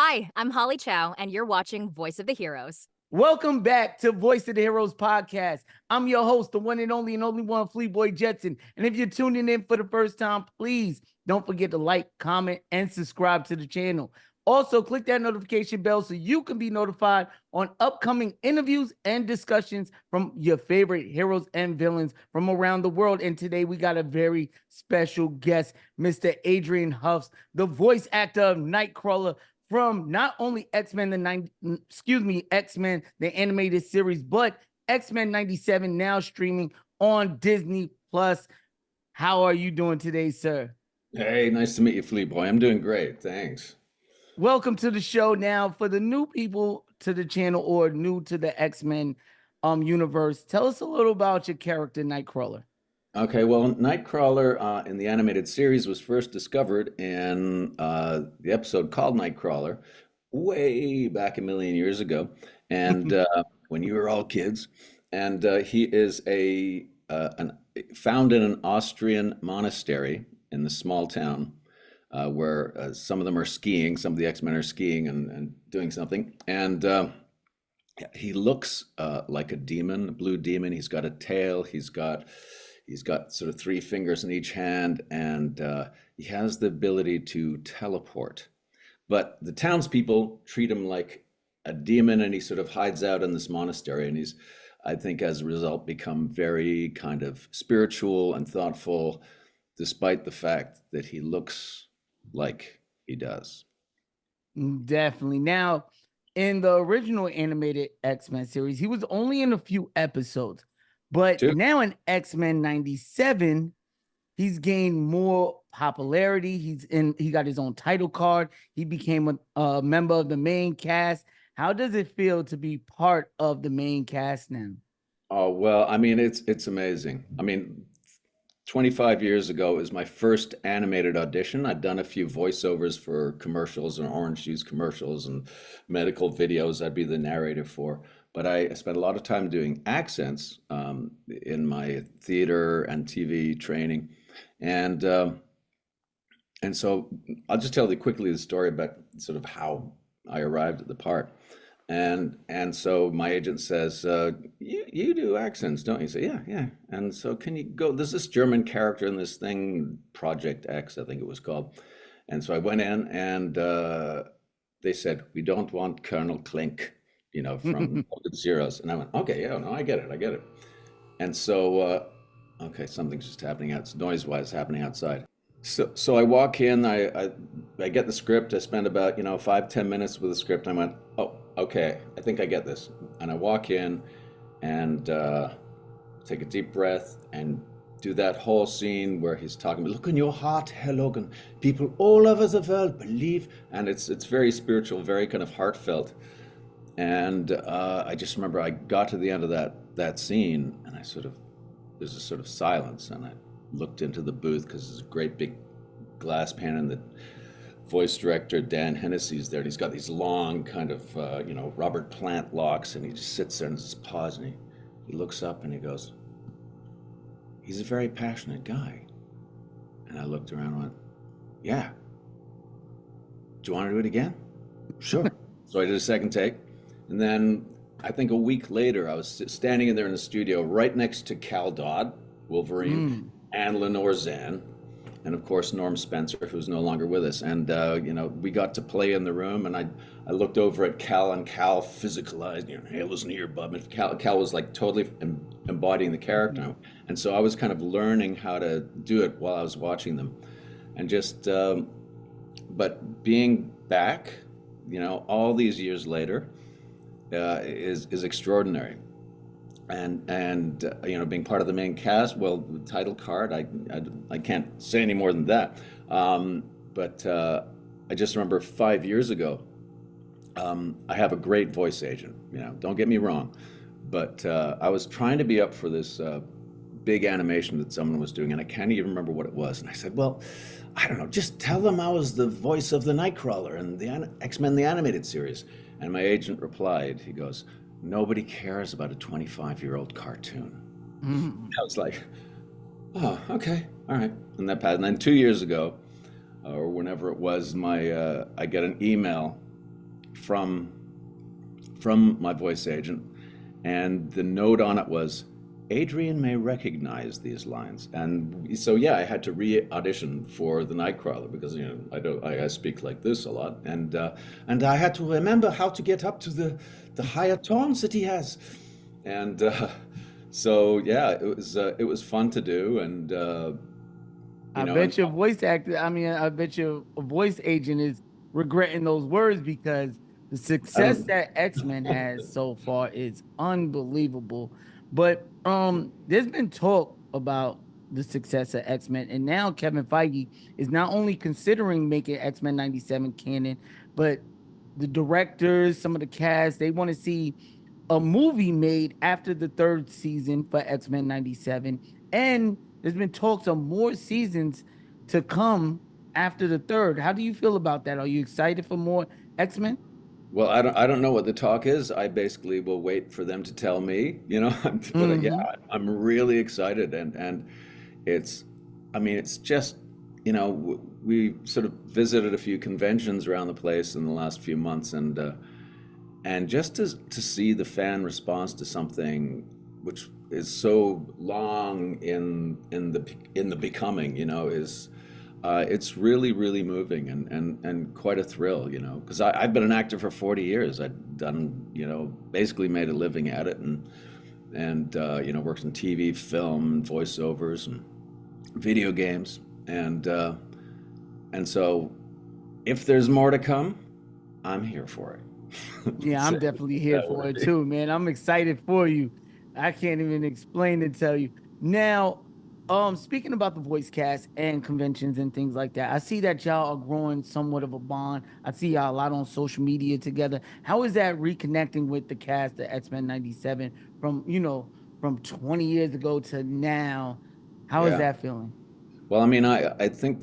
Hi, I'm Holly Chow, and you're watching Voice of the Heroes. Welcome back to Voice of the Heroes podcast. I'm your host, the one and only one, Fleeboy Jetson. And if you're tuning in for the first time, please don't forget to like, comment, and subscribe to the channel. Also, click that notification bell so you can be notified on upcoming interviews and discussions from your favorite heroes and villains from around the world. And today we got a very special guest, Mr. Adrian Hough, the voice actor of Nightcrawler from not only X-Men X-Men the animated series, but X-Men 97 now streaming on Disney Plus. How are you doing today, sir? Hey, nice to meet you, Fleeboy. I'm doing great, thanks. Welcome to the show. Now, for the new people to the channel or new to the X-Men universe, tell us a little about your character, Nightcrawler. Okay, well, Nightcrawler in the animated series was first discovered in the episode called Nightcrawler way back a million years ago, and when you were all kids. And he is found in an Austrian monastery in the small town where some of them are skiing, some of the X-Men are skiing and doing something. And he looks like a demon, a blue demon. He's got a tail. He's got sort of three fingers in each hand, and he has the ability to teleport. But the townspeople treat him like a demon, and he sort of hides out in this monastery. And he's, I think, as a result, become very kind of spiritual and thoughtful, despite the fact that he looks like he does. Definitely. Now, in the original animated X-Men series, he was only in a few episodes. But now in X-Men 97, he's gained more popularity. He got his own title card. He became a member of the main cast. How does it feel to be part of the main cast now? Oh, well, I mean, it's amazing. I mean, 25 years ago, it was my first animated audition. I'd done a few voiceovers for commercials and orange juice commercials and medical videos I'd be the narrator for. But I spent a lot of time doing accents in my theater and TV training. And so I'll just tell you quickly the story about sort of how I arrived at the part. And so my agent says, you do accents, don't you? I say, yeah. And so can you go, there's this German character in this thing, Project X, I think it was called. And so I went in and they said, we don't want Colonel Klink, from Zeros. And I went, okay, yeah, no, I get it. And so, okay, something's just happening noise-wise happening outside. So I walk in, I get the script. I spend about 5-10 minutes with the script. I went, oh, okay, I think I get this. And I walk in and take a deep breath and do that whole scene where he's talking. Look in your heart, Herr Logan. People all over the world believe, and it's very spiritual, very kind of heartfelt. And I just remember I got to the end of that scene, and there's a sort of silence, and I looked into the booth because there's a great big glass pane, and the voice director Dan Hennessy's there, and he's got these long kind of Robert Plant locks, and he just sits there and just pauses, and he looks up and he goes, "He's a very passionate guy." And I looked around and went, "Yeah. Do you want to do it again?" "Sure." So I did a second take, and then I think a week later I was standing in there in the studio right next to Cal Dodd, Wolverine, and Lenore Zann, and of course Norm Spencer, who's no longer with us. And we got to play in the room, and I looked over at Cal, and Cal physicalized, hey, listen here, bub. And Cal was like totally embodying the character, and so I was kind of learning how to do it while I was watching them, and just but being back, all these years later, is extraordinary. And being part of the main cast, well, the title card, I can't say any more than that. But I just remember 5 years ago, I have a great voice agent, don't get me wrong, but I was trying to be up for this big animation that someone was doing, and I can't even remember what it was. And I said, well, I don't know, just tell them I was the voice of the Nightcrawler in the X-Men the animated series. And my agent replied, he goes, "Nobody cares about a 25-year-old cartoon." I was like, oh, okay, all right. And that passed. And then 2 years ago, or whenever it was, I get an email from from my voice agent, and the note on it was, Adrian may recognize these lines. And so yeah, I had to re-audition for the Nightcrawler because I speak like this a lot, and I had to remember how to get up to the higher tones that he has, and so yeah, it was fun to do, and I bet your voice actor, I bet your voice agent is regretting those words because the success that X-Men has so far is unbelievable. But there's been talk about the success of X-Men, and now Kevin Feige is not only considering making X-Men 97 canon, but the directors, some of the cast, they want to see a movie made after the third season for X-Men 97. And there's been talks of more seasons to come after the third. How do you feel about that? Are you excited for more X-Men? Well, I don't know what the talk is. I basically will wait for them to tell me, but yeah, I'm really excited, and it's, I mean, it's just, we sort of visited a few conventions around the place in the last few months, and just to see the fan response to something which is so long in the becoming, is it's really, really moving, and quite a thrill, because I've been an actor for 40 years. I've done, basically made a living at it, and worked in TV, film, voiceovers, and video games, and so if there's more to come, I'm here for it. Yeah, I'm definitely here for it too, man. I'm excited for you. I can't even explain and tell you. Now, speaking about the voice cast and conventions and things like that, I see that y'all are growing somewhat of a bond. I see y'all a lot on social media together. How is that reconnecting with the cast of X-Men 97 from 20 years ago to now? How is that feeling? Well, I mean, I think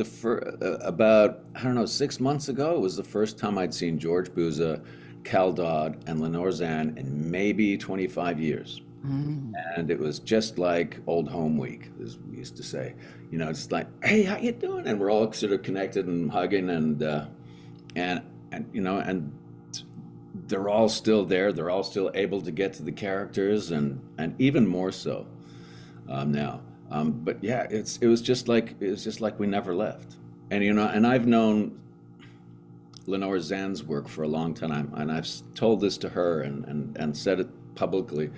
about, I don't know, 6 months ago was the first time I'd seen George Buza, Cal Dodd, and Lenore Zann in maybe 25 years. And it was just like old home week, as we used to say. It's like, hey, how you doing? And we're all sort of connected and hugging, and they're all still there. They're all still able to get to the characters, and even more so now. But yeah, it was just like we never left. And and I've known Lenore Zann's work for a long time, and I've told this to her and said it publicly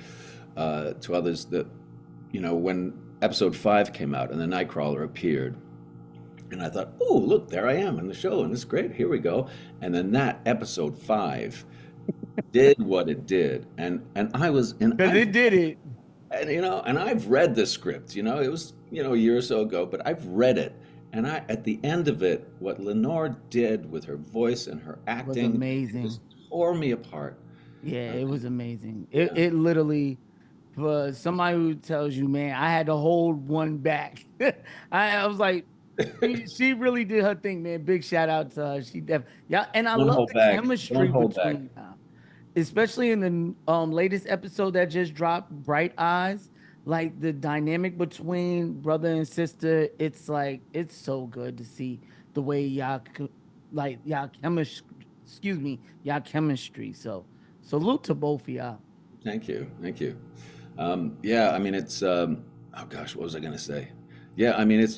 to others, that when episode 5 came out and the Nightcrawler appeared, and I thought, oh, look, there I am in the show, and it's great, here we go. And then that episode 5 did what it did, and I was in, because it did it. And and I've read the script, it was a year or so ago, but I've read it, and at the end of it, what Lenore did with her voice and her acting was amazing. Just tore me apart. Yeah, it was amazing. It literally, for somebody who tells you, man, I had to hold one back. I was like, she really did her thing, man. Big shout out to her. And I love the chemistry between them, especially in the latest episode that just dropped, Bright Eyes. Like the dynamic between brother and sister, it's like, it's so good to see the way y'all chemistry. So salute to both of y'all. Thank you. Yeah, I mean, it's oh gosh, what was I gonna say? Yeah, I mean, it's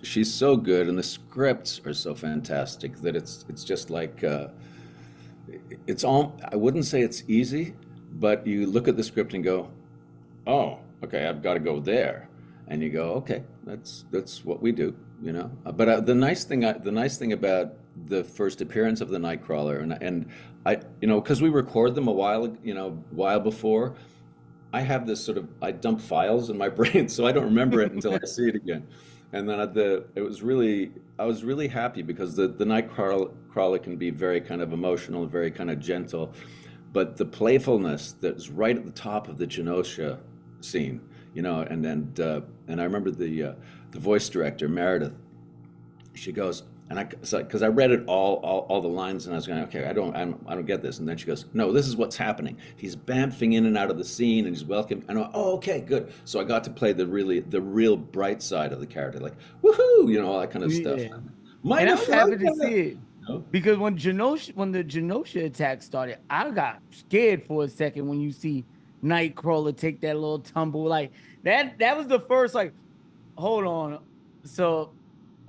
she's so good, and the scripts are so fantastic that it's just like it's all, I wouldn't say it's easy, but you look at the script and go, oh, okay, I've got to go there, and you go, okay, that's what we do, But the nice thing about the first appearance of the Nightcrawler, and I, because we record them a while before, I have this sort of, I dump files in my brain, so I don't remember it until I see it again. And then I was really happy because the Nightcrawler can be very kind of emotional, very kind of gentle, but the playfulness that's right at the top of the Genosha scene, and I remember the voice director Meredith. She goes, and because I read it all the lines, and I was going, okay, I don't get this. And then she goes, no, this is what's happening. He's bamfing in and out of the scene, and he's welcome. And I went, oh, okay, good. So I got to play the real bright side of the character, like woohoo, all that kind of stuff. And I was happy to see it. know? Because when the Genosha attack started, I got scared for a second when you see Nightcrawler take that little tumble. Like that was the first, like, hold on. So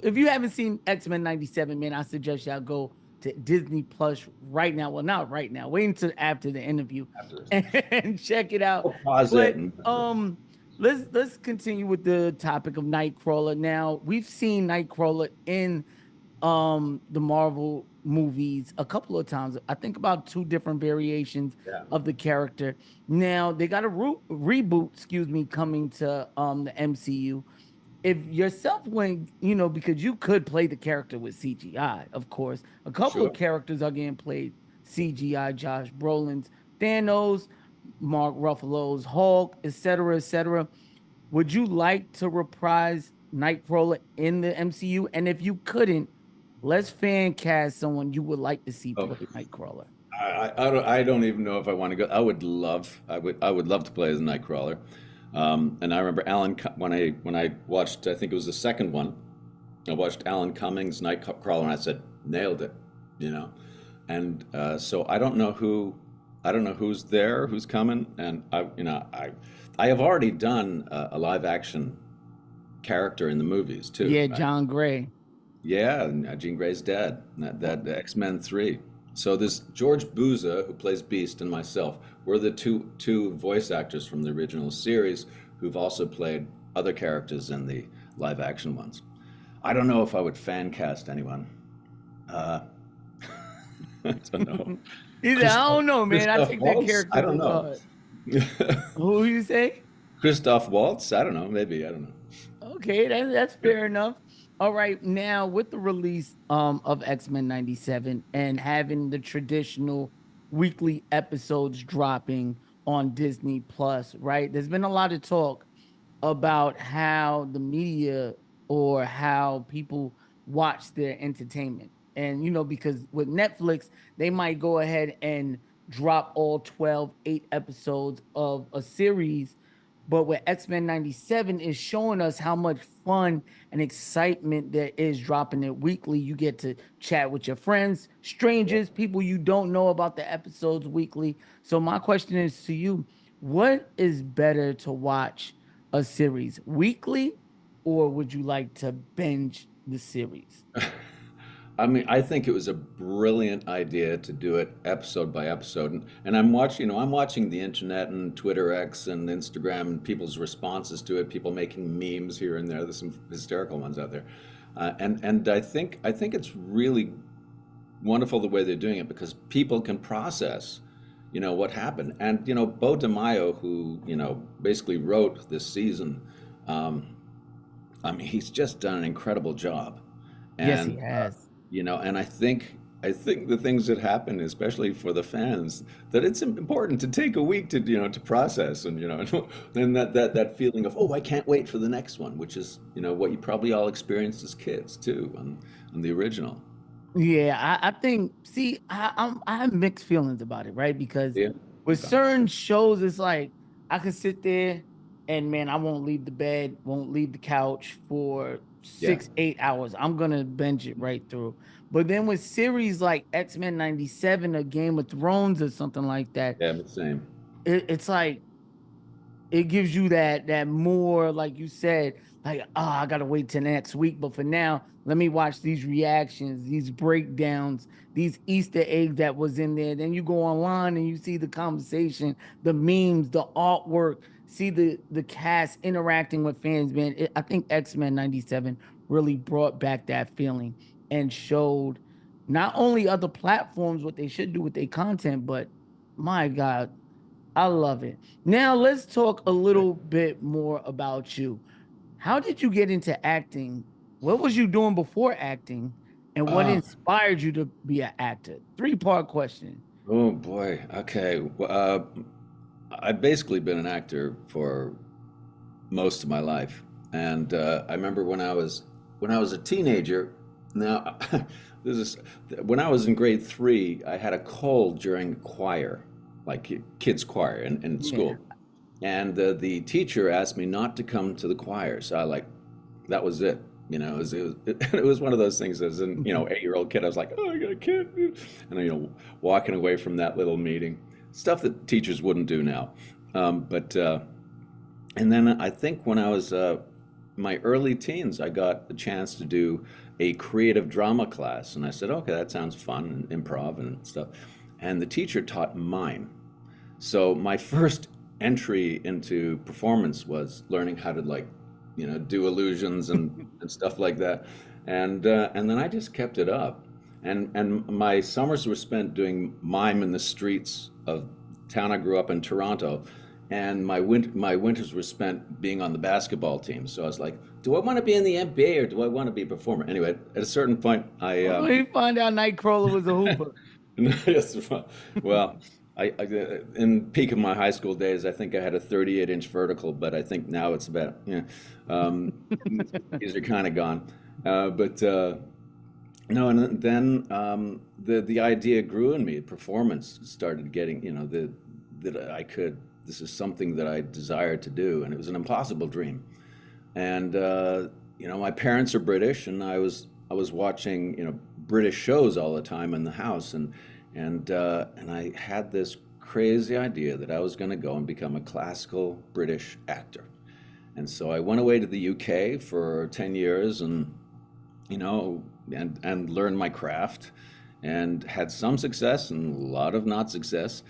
if you haven't seen X-Men 97, man, I suggest y'all go to Disney Plus right now. Well, not right now. Wait until after the interview Afterwards. and check it out. We'll pause it But and let's continue with the topic of Nightcrawler. Now, we've seen Nightcrawler in the Marvel movies a couple of times. I think about two different variations yeah. of the character. Now, they got a reboot, excuse me, coming to the MCU. If yourself went, because you could play the character with CGI, of course. A couple of Sure. characters are getting played CGI, Josh Brolin's Thanos, Mark Ruffalo's Hulk, etc., etc. Would you like to reprise Nightcrawler in the MCU? And if you couldn't, let's fan cast someone you would like to see Oh, play Nightcrawler. I don't even know if I want to go. I would love to play as Nightcrawler. And I remember when I watched, I think it was the second one, I watched Alan Cummings' Nightcrawler, and I said, nailed it, you know. And so I don't know who's there, who's coming, and I have already done a live action character in the movies too. Yeah, John Gray. Yeah, and Jean Grey's dead. That X-Men 3. So this George Buza, who plays Beast, and myself, we're the two voice actors from the original series who've also played other characters in the live action ones. I don't know if I would fan cast anyone. I don't know. I don't know, man. I think that character. I don't know. Who you say? Christoph Waltz? I don't know. Maybe. I don't know. Okay, that's fair enough. All right, now with the release of X-Men 97 and having the traditional weekly episodes dropping on Disney Plus, right? There's been a lot of talk about how the media or how people watch their entertainment. And because with Netflix, they might go ahead and drop all 8 episodes of a series. But with X-Men 97 is showing us how much fun and excitement there is dropping it weekly. You get to chat with your friends, strangers, people you don't know about the episodes weekly. So my question is to you, what is better to watch a series weekly, or would you like to binge the series? I mean, I think it was a brilliant idea to do it episode by episode. And I'm watching the internet and Twitter X and Instagram and people's responses to it, people making memes here and there. There's some hysterical ones out there. And I think it's really wonderful the way they're doing it, because people can process, what happened. And, Bo DeMaio, who, basically wrote this season, I mean, he's just done an incredible job. And, yes, he has. And I think the things that happen, especially for the fans, that it's important to take a week to to process, and then that feeling of, oh, I can't wait for the next one, which is what you probably all experienced as kids too on the original. Yeah, I think. See, I have mixed feelings about it, right? Because Yeah. with certain shows, it's like I can sit there and man, I won't leave the bed, won't leave the couch for 8 hours. I'm gonna binge it right through. But then with series like X-Men 97 or Game of Thrones or something like that, Yeah, the same. it's like it gives you that more, like you said, like, I gotta wait till next week. But for now, let me watch these reactions, these breakdowns, these Easter eggs that was in there. Then you go online and you see the conversation, the memes, the artwork, see the cast interacting with fans. Man, I think X-Men 97 really brought back that feeling and showed not only other platforms what they should do with their content, but my God, I love it. Now let's talk a little bit more about you. How did you get into acting? What was you doing before acting? And what inspired you to be an actor? 3-part question. Oh boy. Okay. I've basically been an actor for most of my life, and I remember when I was a teenager. Now, when I was in grade 3, I had a cold during choir, like kids choir in school, and the teacher asked me not to come to the choir. So that was it. it was one of those things as an 8-year-old kid. I was like, oh, I got a kid, and walking away from that little meeting, stuff that teachers wouldn't do now. But and then I think when I was my early teens, I got the chance to do a creative drama class, and I said, okay, that sounds fun, and improv and stuff. And the teacher taught mime. So my first entry into performance was learning how to do illusions and stuff like that. And then I just kept it up. And my summers were spent doing mime in the streets of town I grew up in, Toronto. And my winters were spent being on the basketball team. So I was like, do I want to be in the NBA or do I want to be a performer? Anyway, at a certain point, we found out Nightcrawler was a hooper. Yes, well, I in peak of my high school days, I think I had a 38-inch vertical, but I think now it's about these are kind of gone. But no, and then the idea grew in me. Performance started getting, that I could. This is something that I desired to do, and it was an impossible dream. And my parents are British, and I was watching British shows all the time in the house, and I had this crazy idea that I was going to go and become a classical British actor. And so I went away to the UK for 10 years, and learned my craft, and had some success and a lot of not success.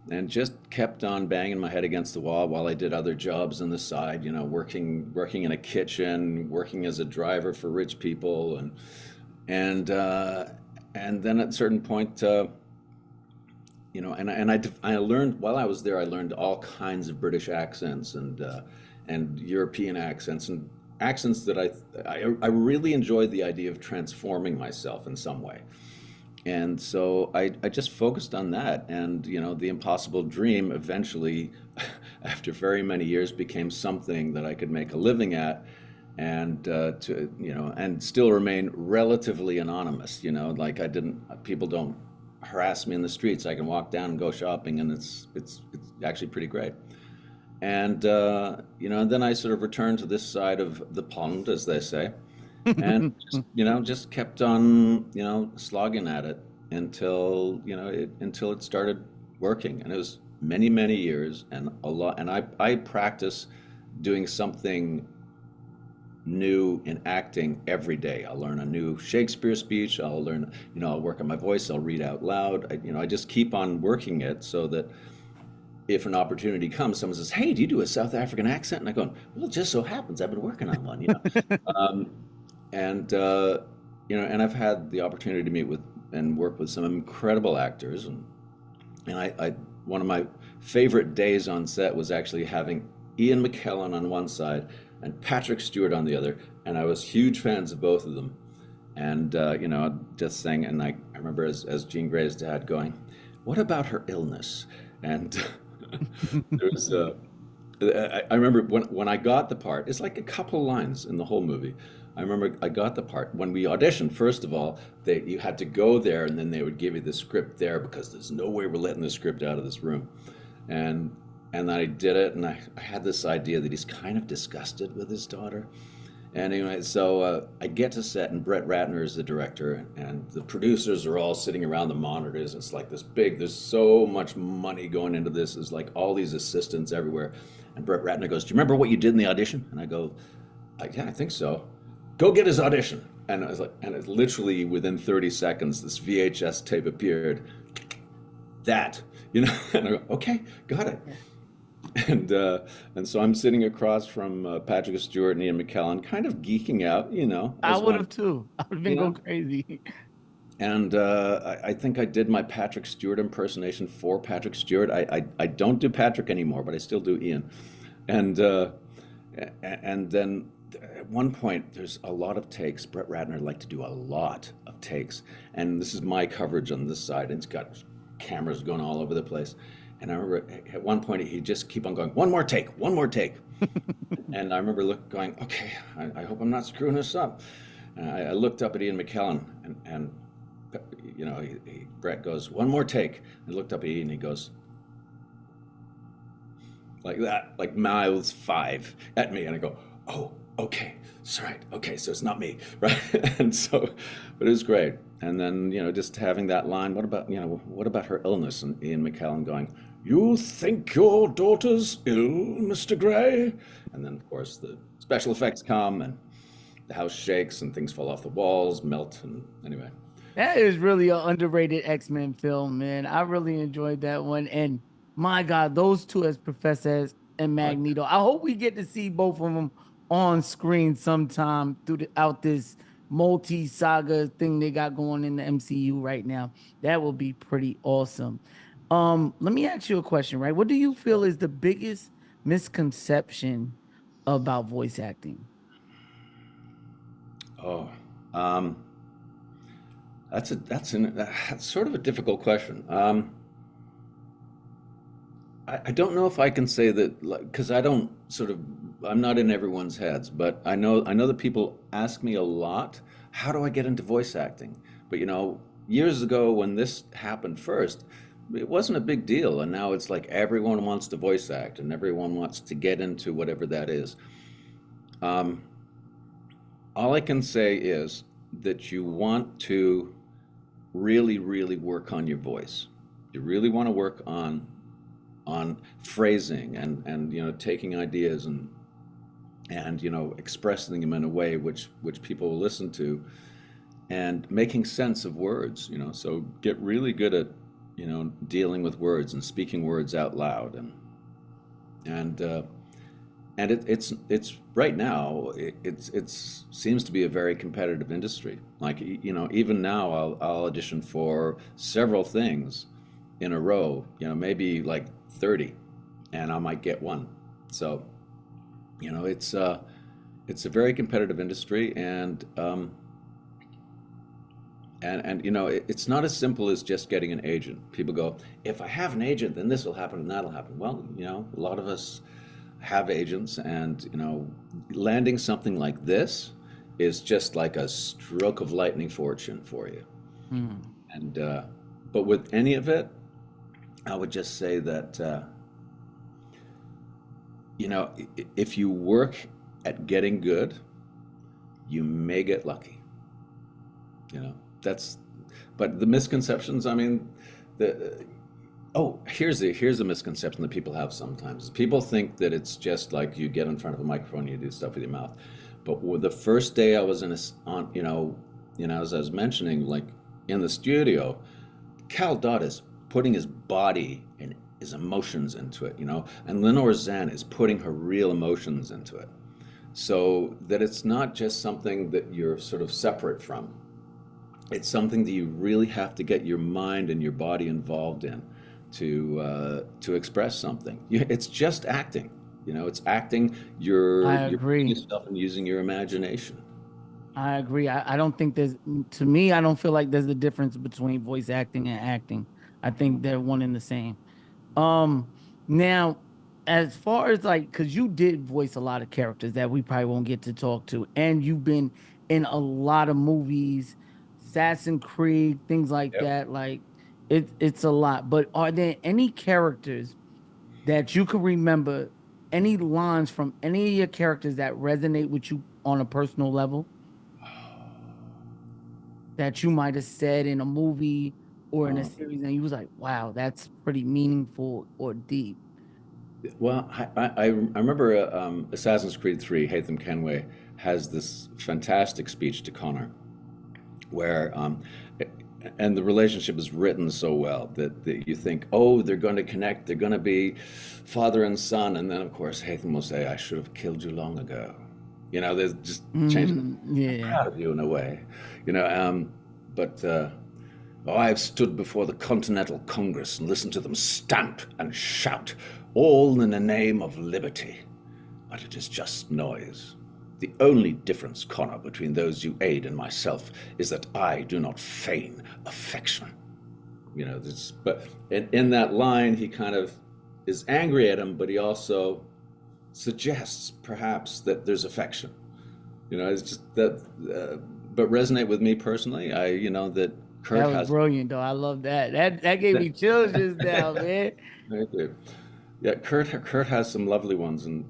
And just kept on banging my head against the wall while I did other jobs on the side, working in a kitchen, working as a driver for rich people, and then at a certain point, I learned while I was there, I learned all kinds of British accents and European accents and accents that I really enjoyed the idea of transforming myself in some way. And so I just focused on that, and the impossible dream eventually, after very many years, became something that I could make a living at, and and still remain relatively anonymous. People don't harass me in the streets. I can walk down and go shopping, and it's actually pretty great. And then I sort of returned to this side of the pond, as they say. And just kept on slogging at it until it started working, and it was many years and a lot. And I practice doing something new in acting every day. I'll learn a new Shakespeare speech. I'll learn I'll work on my voice. I'll read out loud. I just keep on working it so that if an opportunity comes, someone says, "Hey, do you do a South African accent?" And I go, "Well, it just so happens I've been working on one." And I've had the opportunity to meet with and work with some incredible actors, and I one of my favorite days on set was actually having Ian McKellen on one side and Patrick Stewart on the other, and I was huge fans of both of them. And just saying, and I remember as Jean Grey's dad going, "What about her illness?" And there was I remember when I got the part, it's like a couple lines in the whole movie. I remember I got the part when we auditioned. First of all, you had to go there, and then they would give you the script there, because there's no way we're letting the script out of this room. And I did it, and I had this idea that he's kind of disgusted with his daughter. And anyway, so I get to set, and Brett Ratner is the director, and the producers are all sitting around the monitors. It's like this big, there's so much money going into this. There's like all these assistants everywhere. And Brett Ratner goes, "Do you remember what you did in the audition?" And I go, "Yeah, I think so." "Go get his audition." And I was like, and it's literally within 30 seconds, this VHS tape appeared. And I go, "Okay, got it." And so I'm sitting across from Patrick Stewart and Ian McKellen, kind of geeking out, I would have too. I would have been going crazy. And I think I did my Patrick Stewart impersonation for Patrick Stewart. I don't do Patrick anymore, but I still do Ian. And then at one point, there's a lot of takes. Brett Ratner liked to do a lot of takes. And this is my coverage on this side, and it's got cameras going all over the place. And I remember at one point, he'd just keep on going, one more take. And I remember going, okay, I hope I'm not screwing this up. And I looked up at Ian McKellen, and Brett goes, "One more take." I looked up at Ian, and he goes, like that, like miles 5 at me. And I go, "Oh, okay, it's right. Okay, so it's not me, right? And so, but it was great. And then, just having that line, what about her illness? And Ian McKellen going, "You think your daughter's ill, Mr. Gray?" And then, of course, the special effects come and the house shakes and things fall off the walls, melt, and anyway. That is really an underrated X-Men film, man. I really enjoyed that one. And my God, those two as Professor X and Like, Magneto. I hope we get to see both of them on screen sometime throughout this multi-saga thing they got going in the MCU right now. That will be pretty awesome. Let me ask you a question, right? What do you feel is the biggest misconception about voice acting? oh, um, that's sort of a difficult question. I don't know if I can say that, because I'm not in everyone's heads, but I know that people ask me a lot, how do I get into voice acting? But years ago when this happened first, it wasn't a big deal, and now it's like everyone wants to voice act and everyone wants to get into whatever that is. Um, all I can say is that you want to really, really work on your voice. You really want to work on phrasing and taking ideas and expressing them in a way which people will listen to, and making sense of words. So get really good at dealing with words and speaking words out loud, and it's right now it's seems to be a very competitive industry. Like even now I'll audition for several things in a row, maybe like 30, and I might get one. So, it's a very competitive industry, and it's not as simple as just getting an agent. People go, if I have an agent, then this will happen and that'll happen. Well, a lot of us have agents, and landing something like this is just like a stroke of lightning fortune for you. Hmm. And but with any of it, I would just say that if you work at getting good, you may get lucky. That's. But the misconceptions, I mean, the here's a misconception that people have sometimes. People think that it's just like you get in front of a microphone and you do stuff with your mouth. But the first day I was as I was mentioning, like in the studio, Cal Dodd is putting his body and his emotions into it, and Lenore Zan is putting her real emotions into it. So that it's not just something that you're sort of separate from. It's something that you really have to get your mind and your body involved in to express something. It's just acting. It's acting. I You're putting agree. yourself and using your imagination. I agree. I don't think to me, I don't feel like there's a difference between voice acting and acting. I think they're one and the same. Um, Now, as far as like, because you did voice a lot of characters that we probably won't get to talk to, and you've been in a lot of movies, Assassin's Creed, things like Yep. that. Like, it's a lot. But are there any characters that you can remember, any lines from any of your characters that resonate with you on a personal level that you might have said in a movie or in a Um, series, and you was like, wow, that's pretty meaningful or deep? well, I remember Assassin's Creed 3, Haytham Kenway has this fantastic speech to Connor where and the relationship is written so well that you think, oh, they're going to connect, they're going to be father and son, and then of course Haytham will say, I should have killed you long ago. There's just changing. I'm Yeah. proud of you in a way, but oh, I have stood before the Continental Congress and listened to them stamp and shout, all in the name of liberty, but it is just noise. The only difference, Connor, between those you aid and myself is that I do not feign affection. But in that line, he kind of is angry at him, but he also suggests perhaps that there's affection. It's just that, but resonate with me personally. That That Kurt was has. brilliant, though. I love that. That gave me chills just now, man. Thank you. Yeah, Kurt has some lovely ones, and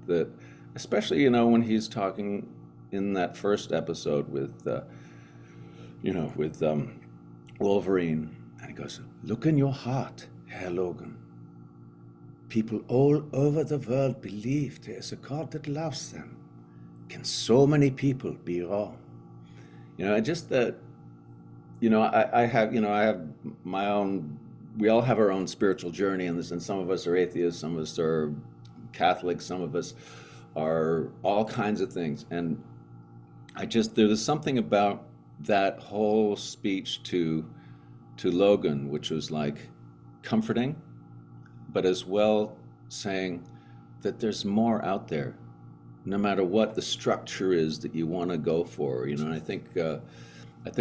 that especially, when he's talking in that first episode with, with Wolverine, and he goes, "Look in your heart, Herr Logan. People all over the world believe there is a God that loves them. Can so many people be wrong?" Just that, I have my own, we all have our own spiritual journey in this, and some of us are atheists, some of us are Catholics, some of us are all kinds of things. And there was something about that whole speech to Logan, which was like comforting, but as well saying that there's more out there, no matter what the structure is that you want to go for. And I think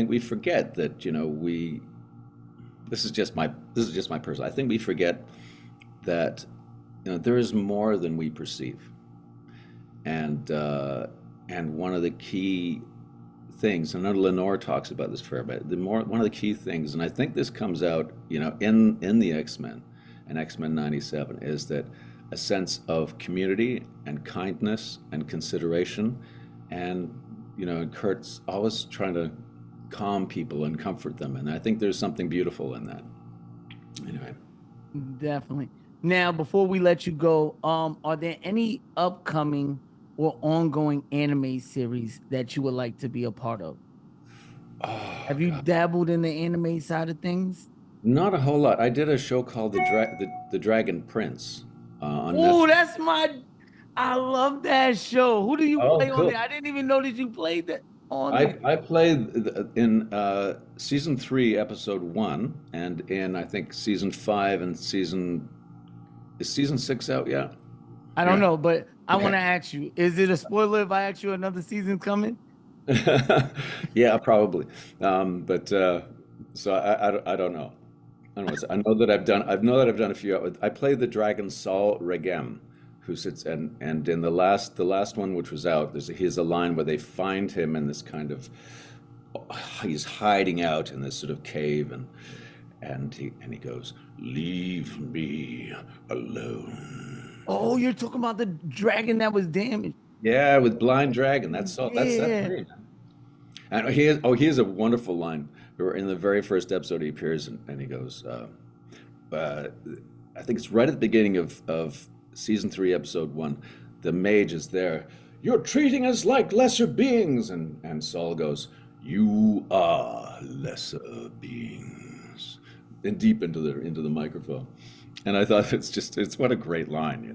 we forget that, this is just my personal, I think we forget that, there is more than we perceive. And one of the key things, and I know Lenore talks about this fair bit, one of the key things, and I think this comes out, in the X-Men and X-Men 97, is that a sense of community and kindness and consideration, and Kurt's always trying to calm people and comfort them, and I think there's something beautiful in that. Anyway, Definitely. Now, before we let you go, are there any upcoming or ongoing anime series that you would like to be a part of? Have you dabbled in the anime side of things? Not a whole lot. I did a show called the Dragon Prince on Oh, Netflix. I love that show. Who do you Oh, play on cool. there? I didn't even know that you played that on there. I played in season 3, episode 1, and in, I think, season 5 and is season 6 out yet? I don't know, but I Okay. want to ask you, is it a spoiler if I ask you another season's coming? Yeah, probably. So I don't know. I don't know. I know that I've done a few. I played the dragon Saul Regem, who sits and in the last one, which was out, he has a line where they find him in this kind of, he's hiding out in this sort of cave, and he goes, "Leave me alone." Oh, you're talking about the dragon that was damaged. Yeah, with Blind Dragon. That's Yeah. great. And he has a wonderful line. In the very first episode, he appears and he goes, I think it's right at the beginning of season 3, episode 1. The mage is there. "You're treating us like lesser beings," and Saul goes, "You are lesser beings," and deep into the microphone. And I thought it's what a great line,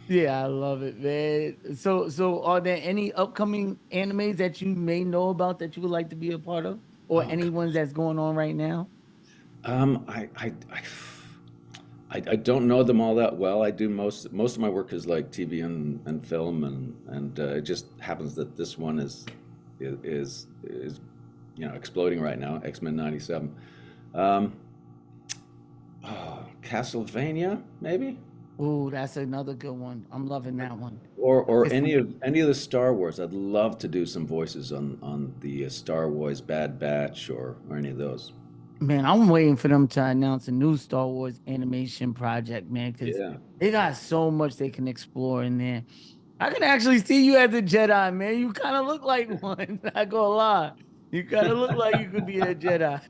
Yeah, I love it, man. So are there any upcoming animes that you may know about that you would like to be a part of, or any ones that's going on right now? I don't know them all that well. I do most of my work is like TV and film, and it just happens that this one is exploding right now. X-Men 97. Castlevania, maybe. Oh, that's another good one. I'm loving that one. Or any of the Star Wars. I'd love to do some voices on the Star Wars Bad Batch or any of those. Man, I'm waiting for them to announce a new Star Wars animation project, man, because Yeah. they got so much they can explore in there. I can actually see you as a Jedi, man. You kind of look like one. Not gonna lie. You kind of look like you could be a Jedi.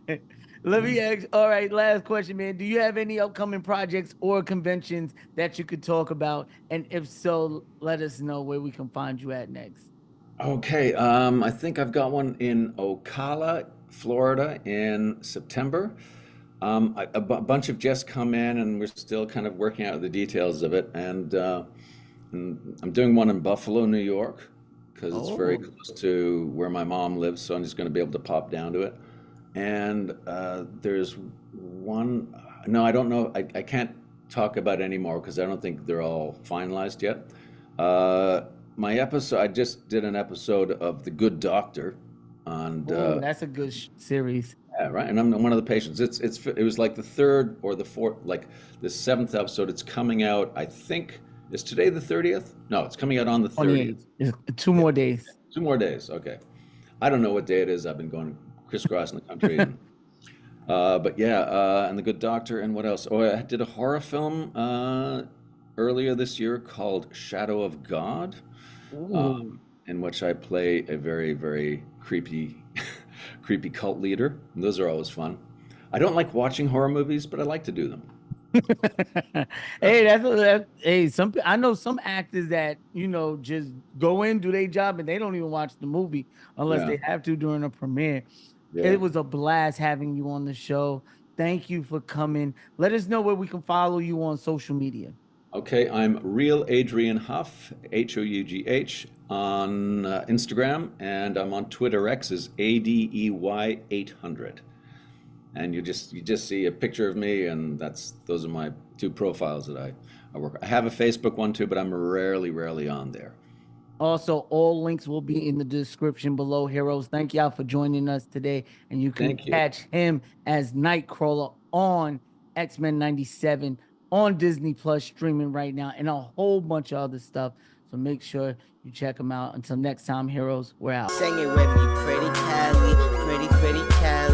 Let me ask, all right, last question, man. Do you have any upcoming projects or conventions that you could talk about? And if so, let us know where we can find you at next. Okay, I think I've got one in Ocala, Florida in September. A bunch have just come in, and we're still kind of working out the details of it. And I'm doing one in Buffalo, New York, because it's very close to where my mom lives, so I'm just going to be able to pop down to it. And there's one, no, I don't know, I can't talk about any more because I don't think they're all finalized yet. My episode, I just did an episode of The Good Doctor, and that's a good series. yeah, right. And I'm one of the patients. It was like the 3rd or the 4th, like the 7th episode. It's coming out. I think is today the 30th. No, it's coming out on the 30th. 28. 2 more days. 2 more days. Okay. I don't know what day it is. I've been going crisscrossing the country. But yeah, and The Good Doctor, and what else? Oh, I did a horror film earlier this year called Shadow of God. Ooh. in which I play a very, very creepy, creepy cult leader. And those are always fun. I don't like watching horror movies, but I like to do them. Hey, hey, I know some actors that, just go in, do their job, and they don't even watch the movie unless Yeah, they have to during a premiere. yeah. It was a blast having you on the show. Thank you for coming. Let us know where we can follow you on social media. Okay, I'm Real Adrian Hough, Hough, on Instagram, and I'm on Twitter X as ADEY 800. And you just see a picture of me, and those are my two profiles that I work. I have a Facebook one too, but I'm rarely on there. Also, all links will be in the description below, heroes. Thank y'all for joining us today. And you can Thank you. catch him as Nightcrawler on X-Men 97 on Disney Plus streaming right now, and a whole bunch of other stuff. So make sure you check him out. Until next time, heroes, we're out. Sing it with me, pretty Cali, pretty Cali.